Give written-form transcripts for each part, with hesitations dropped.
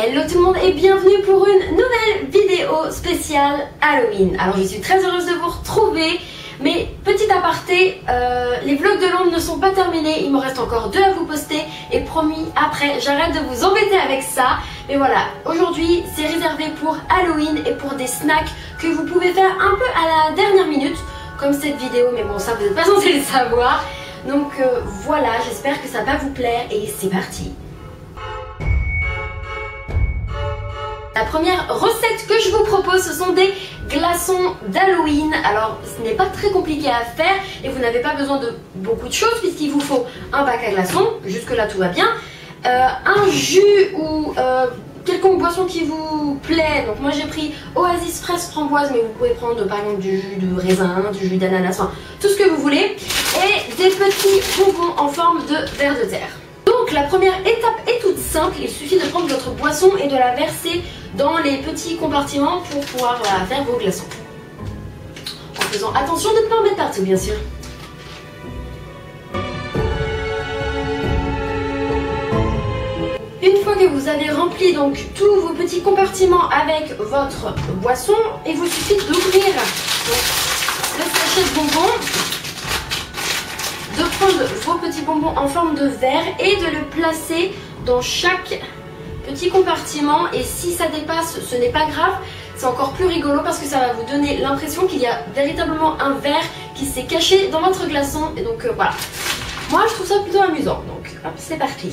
Hello tout le monde et bienvenue pour une nouvelle vidéo spéciale Halloween. Alors je suis très heureuse de vous retrouver, mais petit aparté, les vlogs de l'ombre ne sont pas terminés, il me reste encore 2 à vous poster et promis après j'arrête de vous embêter avec ça. Mais voilà, aujourd'hui c'est réservé pour Halloween et pour des snacks que vous pouvez faire un peu à la dernière minute, comme cette vidéo, mais bon ça vous n'êtes pas censé le savoir. Donc voilà, j'espère que ça va vous plaire et c'est parti. La première recette que je vous propose, ce sont des glaçons d'Halloween. Alors ce n'est pas très compliqué à faire et vous n'avez pas besoin de beaucoup de choses puisqu'il vous faut un bac à glaçons, jusque là tout va bien, un jus ou quelconque boisson qui vous plaît. Donc moi j'ai pris Oasis fraise framboise, mais vous pouvez prendre par exemple du jus de raisin, du jus d'ananas, enfin tout ce que vous voulez, et des petits bonbons en forme de ver de terre. Donc la première étape est toute simple, il suffit de prendre votre boisson et de la verser dans les petits compartiments pour pouvoir faire vos glaçons. En faisant attention de ne pas en mettre partout bien sûr. Une fois que vous avez rempli donc tous vos petits compartiments avec votre boisson, il vous suffit d'ouvrir le sachet de bonbons, de prendre vos petits bonbons en forme de verre et de le placer dans chaque petit compartiment. Et si ça dépasse, ce n'est pas grave, c'est encore plus rigolo parce que ça va vous donner l'impression qu'il y a véritablement un verre qui s'est caché dans votre glaçon. Et donc voilà, moi je trouve ça plutôt amusant, donc hop, c'est parti.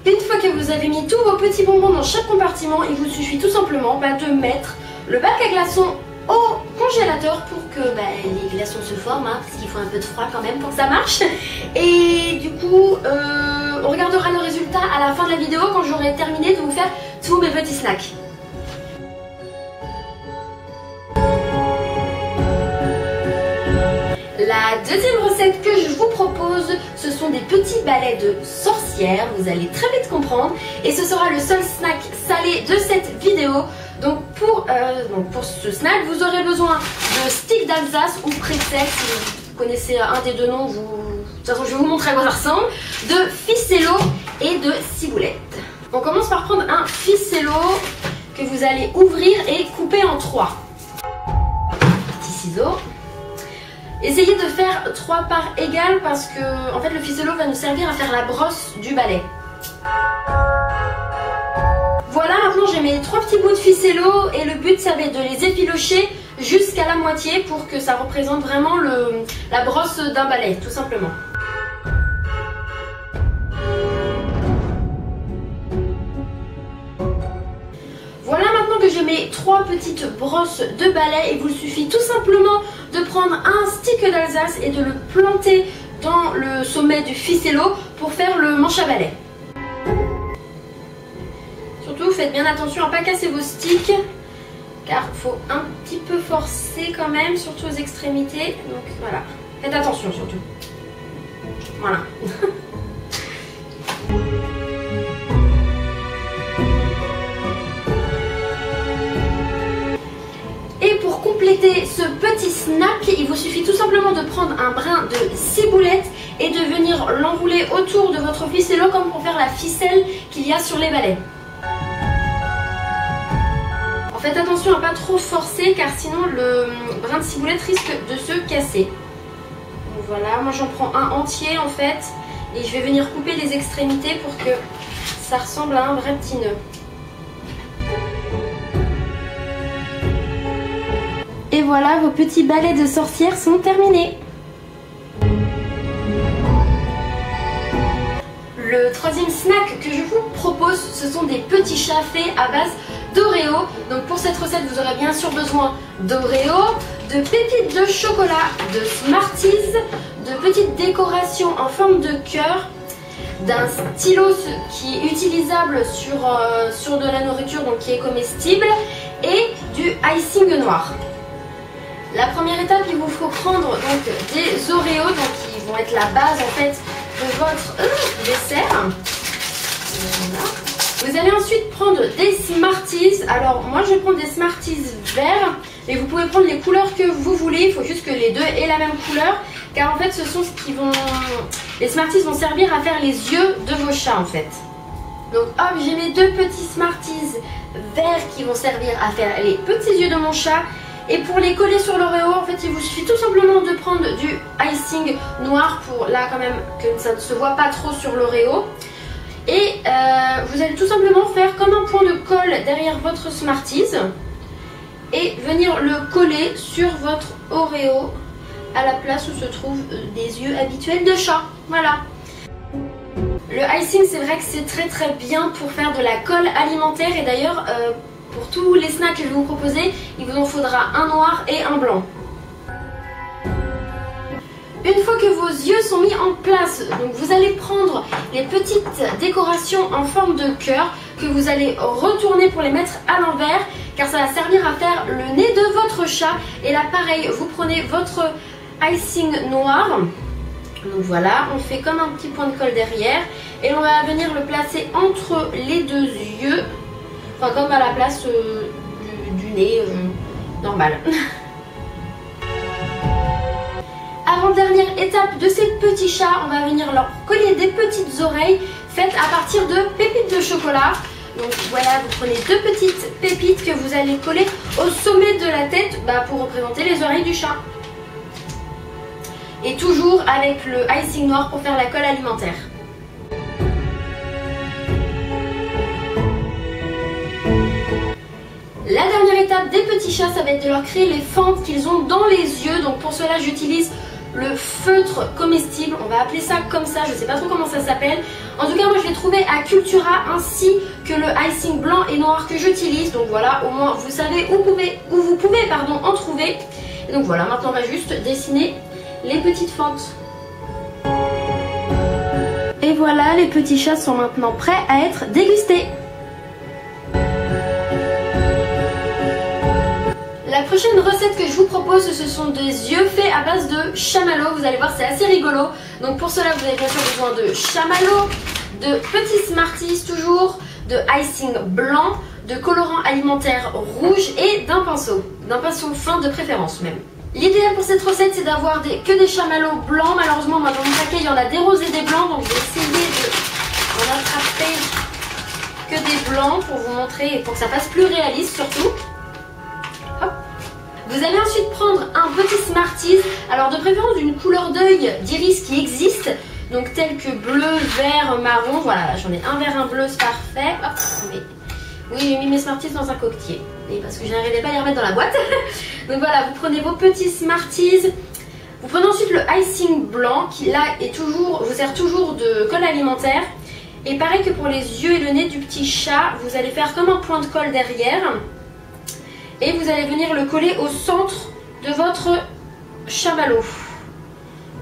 Une fois que vous avez mis tous vos petits bonbons dans chaque compartiment, il vous suffit tout simplement de mettre le bac à glaçons au congélateur pour que les glaçons se forment, parce qu'il faut un peu de froid quand même pour que ça marche. Et du coup, on regardera le résultat à la fin de la vidéo quand j'aurai terminé de vous faire tous mes petits snacks. La deuxième recette que je vous propose, ce sont des petits balais de sorcière, vous allez très vite comprendre, et ce sera le seul snack salé de cette vidéo. Donc pour ce snack, vous aurez besoin de sticks d'Alsace ou prétexte, si vous connaissez un des deux noms, de toute façon je vais vous montrer à quoi ça ressemble, de ficello et de ciboulette. On commence par prendre un ficello que vous allez ouvrir et couper en 3. Petit ciseau. Essayez de faire 3 parts égales parce que en fait le ficello va nous servir à faire la brosse du balai. Voilà, maintenant j'ai mes 3 petits bouts de ficello et le but ça va être de les effilocher jusqu'à la moitié pour que ça représente vraiment la brosse d'un balai, tout simplement. Voilà, maintenant que j'ai mes 3 petites brosses de balai, il vous suffit tout simplement de prendre un stick d'Alsace et de le planter dans le sommet du ficello pour faire le manche à balai. Surtout faites bien attention à ne pas casser vos sticks car il faut un petit peu forcer quand même, surtout aux extrémités. Donc voilà, faites attention surtout. Voilà. Et pour compléter ce petit snack, il vous suffit tout simplement de prendre un brin de ciboulette et de venir l'enrouler autour de votre ficello comme pour faire la ficelle qu'il y a sur les balais. Faites attention à ne pas trop forcer car sinon le brin de ciboulette risque de se casser. Donc voilà, moi j'en prends un entier en fait et je vais venir couper les extrémités pour que ça ressemble à un vrai petit nœud. Et voilà, vos petits balais de sorcière sont terminés. Le troisième snack que je vous propose, ce sont des petits chats faits à base d'Oreo. Donc pour cette recette, vous aurez bien sûr besoin d'Oreo, de pépites de chocolat, de Smarties, de petites décorations en forme de cœur, d'un stylo qui est utilisable sur de la nourriture, donc qui est comestible, et du icing noir. La première étape, il vous faut prendre donc des Oreos, donc qui vont être la base en fait de votre dessert. Voilà. Vous allez ensuite prendre des Smarties. Alors moi je vais prendre des Smarties verts, mais vous pouvez prendre les couleurs que vous voulez. Il faut juste que les deux aient la même couleur, car en fait ce sont ce qui vont Les Smarties vont servir à faire les yeux de vos chats en fait. Donc hop, j'ai mes deux petits Smarties verts qui vont servir à faire les petits yeux de mon chat. Et pour les coller sur l'Oreo, en fait, il vous suffit tout simplement de prendre du icing noir pour là quand même que ça ne se voit pas trop sur l'Oreo. Et vous allez tout simplement faire comme un point de colle derrière votre Smarties et venir le coller sur votre Oreo à la place où se trouvent les yeux habituels de chat. Voilà. Le icing, c'est vrai que c'est très bien pour faire de la colle alimentaire et d'ailleurs pour tous les snacks que je vais vous proposer, il vous en faudra un noir et un blanc. Une fois que vos yeux sont mis en place, donc vous allez prendre les petites décorations en forme de cœur que vous allez retourner pour les mettre à l'envers car ça va servir à faire le nez de votre chat. Et là pareil, vous prenez votre icing noir. Donc voilà, on fait comme un petit point de colle derrière et on va venir le placer entre les deux yeux, enfin comme à la place du nez normal. Avant-dernière étape de ces petits chats, on va venir leur coller des petites oreilles faites à partir de pépites de chocolat. Donc voilà, vous prenez deux petites pépites que vous allez coller au sommet de la tête pour représenter les oreilles du chat. Et toujours avec le icing noir pour faire la colle alimentaire. La dernière étape des petits chats, ça va être de leur créer les fentes qu'ils ont dans les yeux. Donc pour cela, j'utilise le feutre comestible. On va appeler ça comme ça, je ne sais pas trop comment ça s'appelle. En tout cas, moi je l'ai trouvé à Cultura ainsi que le icing blanc et noir que j'utilise. Donc voilà, au moins vous savez où vous pouvez en trouver. Et donc voilà, maintenant on va juste dessiner les petites fentes. Et voilà, les petits chats sont maintenant prêts à être dégustés. La prochaine recette que je vous propose, ce sont des yeux faits à base de chamallow. Vous allez voir, c'est assez rigolo. Donc pour cela, vous avez bien sûr besoin de chamallow, de petits Smarties toujours, de icing blanc, de colorant alimentaire rouge et d'un pinceau fin de préférence même. L'idéal pour cette recette, c'est d'avoir que des chamallows blancs. Malheureusement, moi dans mon paquet, il y en a des roses et des blancs. Donc je vais essayer d'en attraper que des blancs pour vous montrer et pour que ça fasse plus réaliste surtout. Hop. Vous allez ensuite prendre un petit Smarties. Alors de préférence d'une couleur d'œil d'iris qui existe. Donc tel que bleu, vert, marron. Voilà, j'en ai un vert, un bleu, c'est parfait. Hop, oui, j'ai mis mes Smarties dans un coquetier. Et parce que je n'arrivais pas à les remettre dans la boîte. Donc voilà, vous prenez vos petits Smarties. Vous prenez ensuite le icing blanc qui là vous sert toujours de colle alimentaire. Et pareil que pour les yeux et le nez du petit chat, vous allez faire comme un point de colle derrière. Et vous allez venir le coller au centre de votre chamallow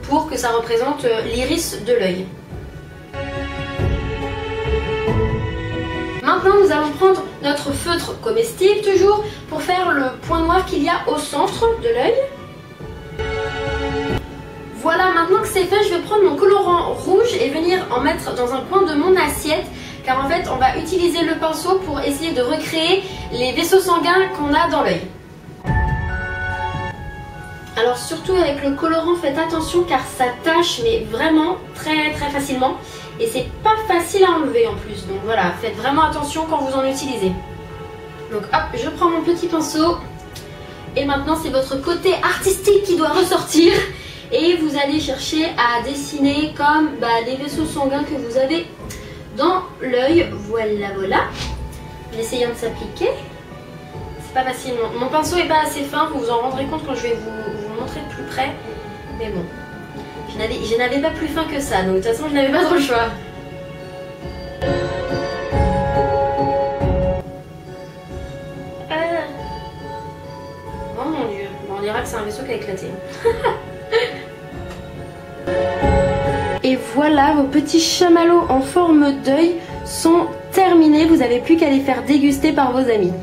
pour que ça représente l'iris de l'œil. Maintenant, nous allons prendre notre feutre comestible toujours pour faire le point noir qu'il y a au centre de l'œil. Voilà, maintenant que c'est fait, je vais prendre mon colorant rouge et venir en mettre dans un coin de mon assiette. Car en fait, on va utiliser le pinceau pour essayer de recréer les vaisseaux sanguins qu'on a dans l'œil. Alors surtout avec le colorant, faites attention car ça tâche mais vraiment très facilement. Et c'est pas facile à enlever en plus. Donc voilà, faites vraiment attention quand vous en utilisez. Donc hop, je prends mon petit pinceau. Et maintenant c'est votre côté artistique qui doit ressortir. Et vous allez chercher à dessiner comme les vaisseaux sanguins que vous avez dans l'œil. Voilà. En essayant de s'appliquer. C'est pas facile. Mon pinceau est pas assez fin, vous vous en rendrez compte quand je vais vous montrer de plus près. Mais bon. Je n'avais pas plus fin que ça, donc de toute façon je n'avais pas trop le choix. Oh mon dieu, bon, on dira que c'est un vaisseau qui a éclaté. Et voilà, vos petits chamallows en forme d'œil sont terminés. Vous n'avez plus qu'à les faire déguster par vos amis.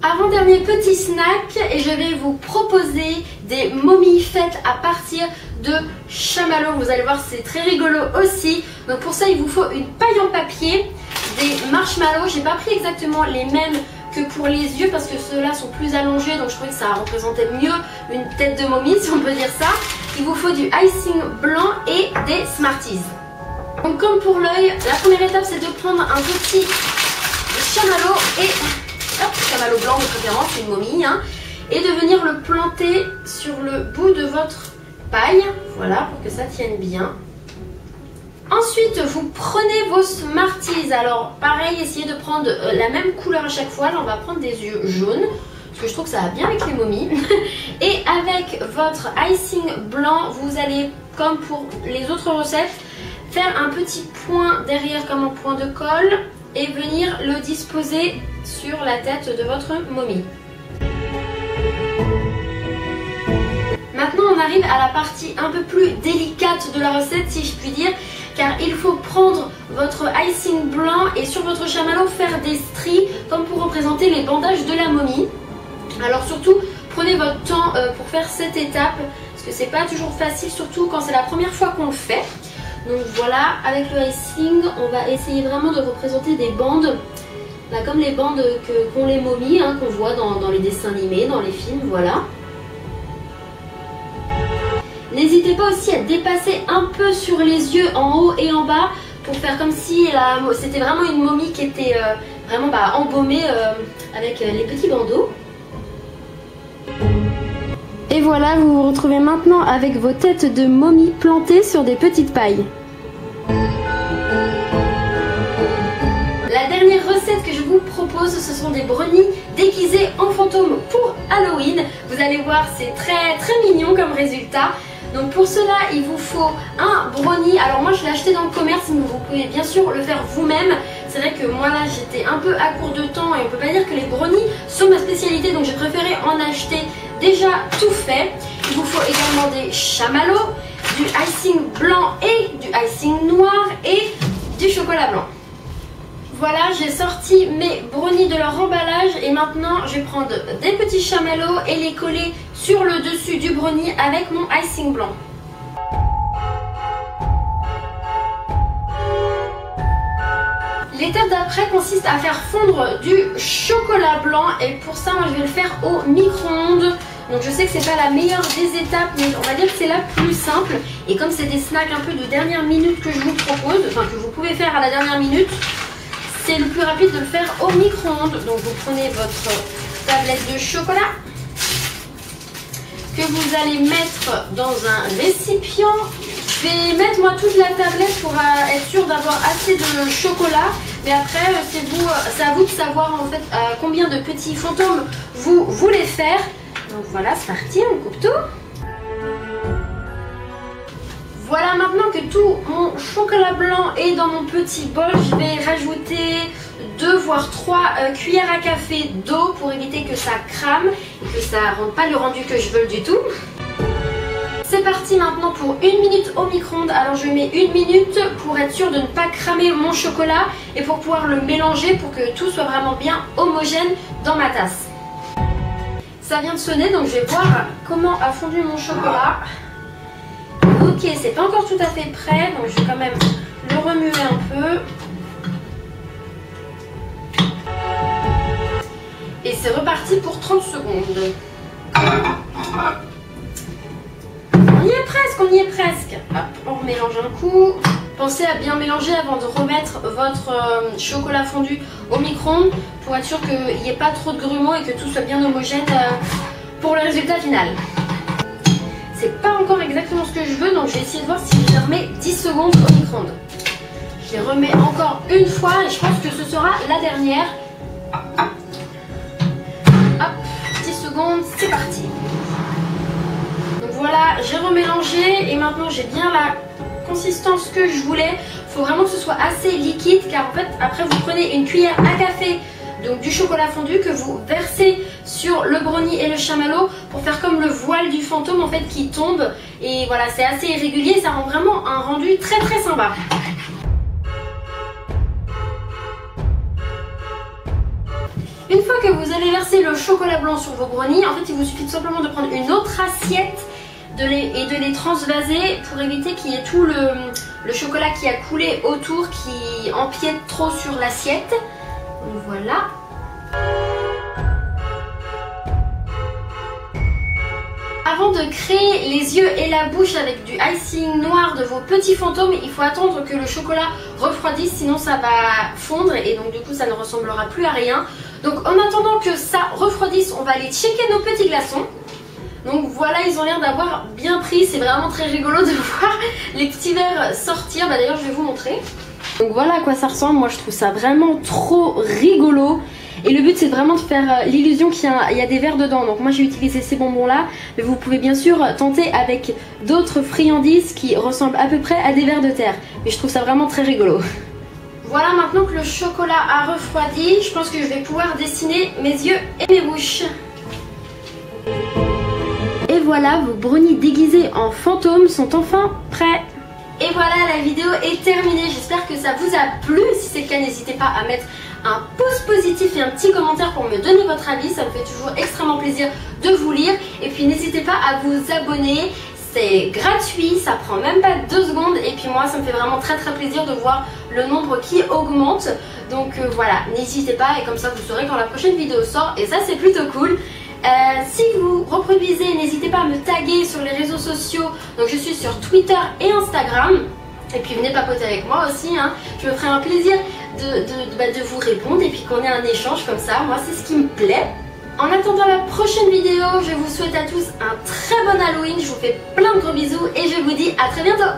Avant-dernier petit snack et je vais vous proposer des momies faites à partir de chamallows. Vous allez voir, c'est très rigolo aussi. Donc pour ça, il vous faut une paille en papier, des marshmallows. J'ai pas pris exactement les mêmes que pour les yeux parce que ceux-là sont plus allongés, donc je trouvais que ça représentait mieux une tête de momie si on peut dire ça. Il vous faut du icing blanc et des Smarties. Donc comme pour l'œil, la première étape c'est de prendre un petit chamallow et chamallow blanc de préférence, c'est une momie, hein, et de venir le planter sur le bout de votre paille, voilà, pour que ça tienne bien. Ensuite, vous prenez vos Smarties. Alors, pareil, essayez de prendre la même couleur à chaque fois. Là, on va prendre des yeux jaunes, parce que je trouve que ça va bien avec les momies. Et avec votre icing blanc, vous allez, comme pour les autres recettes, faire un petit point derrière comme un point de colle et venir le disposer sur la tête de votre momie. Maintenant, on arrive à la partie un peu plus délicate de la recette, si je puis dire, car il faut prendre votre icing blanc et sur votre chamallow faire des stries comme pour représenter les bandages de la momie. Alors surtout, prenez votre temps pour faire cette étape, parce que c'est pas toujours facile, surtout quand c'est la première fois qu'on le fait. Donc voilà, avec le icing, on va essayer vraiment de représenter des bandes, là, comme les bandes qu'ont les momies, hein, qu'on voit dans les dessins animés, dans les films, voilà. N'hésitez pas aussi à dépasser un peu sur les yeux en haut et en bas pour faire comme si c'était vraiment une momie qui était vraiment embaumée avec les petits bandeaux. Et voilà, vous vous retrouvez maintenant avec vos têtes de momie plantées sur des petites pailles. La dernière recette que je vous propose, ce sont des brownies déguisés en fantôme pour Halloween. Vous allez voir, c'est très mignon comme résultat. Donc pour cela, il vous faut un brownie. Alors moi je l'ai acheté dans le commerce, mais vous pouvez bien sûr le faire vous-même. C'est vrai que moi là j'étais un peu à court de temps et on peut pas dire que les brownies sont ma spécialité, donc j'ai préféré en acheter déjà tout fait. Il vous faut également des chamallows, du icing blanc et du icing noir et du chocolat blanc. Voilà, j'ai sorti mes brownies de leur emballage et maintenant je vais prendre des petits chamallows et les coller sur le dessus du brownie avec mon icing blanc. L'étape d'après consiste à faire fondre du chocolat blanc et pour ça moi je vais le faire au micro-ondes. Donc je sais que c'est pas la meilleure des étapes, mais on va dire que c'est la plus simple. Et comme c'est des snacks un peu de dernière minute que je vous propose, enfin que vous pouvez faire à la dernière minute, c'est le plus rapide de le faire au micro-ondes. Donc vous prenez votre tablette de chocolat que vous allez mettre dans un récipient. Je vais mettre moi toute la tablette pour être sûre d'avoir assez de chocolat. Mais après c'est à vous de savoir en fait combien de petits fantômes vous voulez faire. Donc voilà, c'est parti, on coupe tout. Voilà, maintenant que tout mon chocolat blanc est dans mon petit bol, je vais rajouter 2 voire 3 cuillères à café d'eau pour éviter que ça crame et que ça ne rende pas le rendu que je veux du tout. C'est parti maintenant pour 1 minute au micro-ondes. Alors je mets 1 minute pour être sûre de ne pas cramer mon chocolat et pour pouvoir le mélanger pour que tout soit vraiment bien homogène dans ma tasse. Ça vient de sonner, donc je vais voir comment a fondu mon chocolat. Ok, c'est pas encore tout à fait prêt, donc je vais quand même le remuer un peu. Et c'est reparti pour 30 secondes. On y est presque, on y est presque. Hop, on remélange un coup. Pensez à bien mélanger avant de remettre votre chocolat fondu au micro-ondes pour être sûr qu'il n'y ait pas trop de grumeaux et que tout soit bien homogène pour le résultat final. C'est pas encore exactement ce que je veux, donc je vais essayer de voir si je les remets 10 secondes au micro-ondes. Je les remets encore une fois et je pense que ce sera la dernière. Hop, 10 secondes, c'est parti. Donc voilà, j'ai remélangé et maintenant j'ai bien la consistance que je voulais. Il faut vraiment que ce soit assez liquide car en fait après vous prenez une cuillère à café donc du chocolat fondu que vous versez sur le brownie et le chamallow pour faire comme le voile du fantôme en fait qui tombe. Et voilà, c'est assez irrégulier, ça rend vraiment un rendu très sympa. Une fois que vous allez verser le chocolat blanc sur vos brownies, en fait il vous suffit tout simplement de prendre une autre assiette et de les transvaser pour éviter qu'il y ait tout le chocolat qui a coulé autour qui empiète trop sur l'assiette. Voilà. avant de créer les yeux et la bouche avec du icing noir de vos petits fantômes, il faut attendre que le chocolat refroidisse, sinon ça va fondre et donc du coup ça ne ressemblera plus à rien. Donc en attendant que ça refroidisse, on va aller checker nos petits glaçons. Donc voilà, ils ont l'air d'avoir bien pris, c'est vraiment très rigolo de voir les petits verres sortir. Bah d'ailleurs je vais vous montrer. Donc voilà à quoi ça ressemble, moi je trouve ça vraiment trop rigolo. Et le but c'est vraiment de faire l'illusion qu'il y a des verres dedans. Donc moi j'ai utilisé ces bonbons là, mais vous pouvez bien sûr tenter avec d'autres friandises qui ressemblent à peu près à des vers de terre. Mais je trouve ça vraiment très rigolo. Voilà, maintenant que le chocolat a refroidi, je pense que je vais pouvoir dessiner mes yeux et mes bouches. Et voilà, vos brownies déguisés en fantômes sont enfin prêts. Et voilà, la vidéo est terminée. J'espère que ça vous a plu. Si c'est le cas, n'hésitez pas à mettre un pouce positif et un petit commentaire pour me donner votre avis. Ça me fait toujours extrêmement plaisir de vous lire. Et puis n'hésitez pas à vous abonner. C'est gratuit, ça prend même pas 2 secondes. Et puis moi, ça me fait vraiment très plaisir de voir le nombre qui augmente. Donc voilà, n'hésitez pas. Et comme ça, vous saurez quand la prochaine vidéo sort. Et ça, c'est plutôt cool. Si vous reproduisez, n'hésitez pas à me taguer sur les réseaux sociaux. Donc je suis sur Twitter et Instagram. Et puis venez papoter avec moi aussi, hein. Je me ferai un plaisir de vous répondre et puis qu'on ait un échange comme ça. Moi c'est ce qui me plaît. En attendant la prochaine vidéo, je vous souhaite à tous un très bon Halloween. Je vous fais plein de gros bisous et je vous dis à très bientôt.